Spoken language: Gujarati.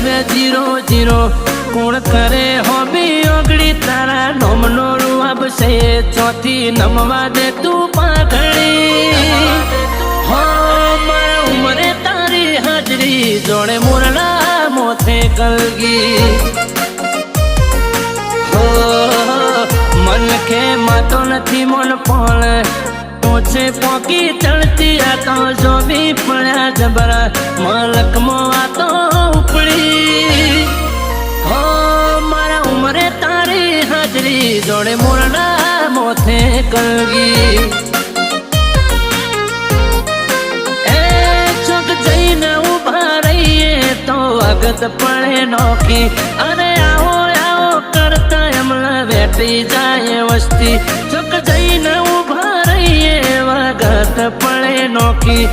99 કોણ કરે હોબી ઓગળી તારા નોમનો રૂઆબ છે ચોથી નમવા દે તું પાઘડી હો મારા ઉમરે તારી હાજરી જોડે મોરલા મોથે કલગી હો મન કે માતો નથી મન પણ પોછે પોકી ચડતી આ તો જો બી પડ્યા જબરા મલકમો આ તો ઉપડી હો મારા ઉમરે તારી હાજરી જોડે મોરલા મોથે કલગી એ ચોક જઈને ઉભા રહીએ તો અગત પડે નોકી અને આવો આવો કરતા એમલા વેટી જાય વસ્તી ચોક જઈને ઉભા રહીએ વગત પડે નોકી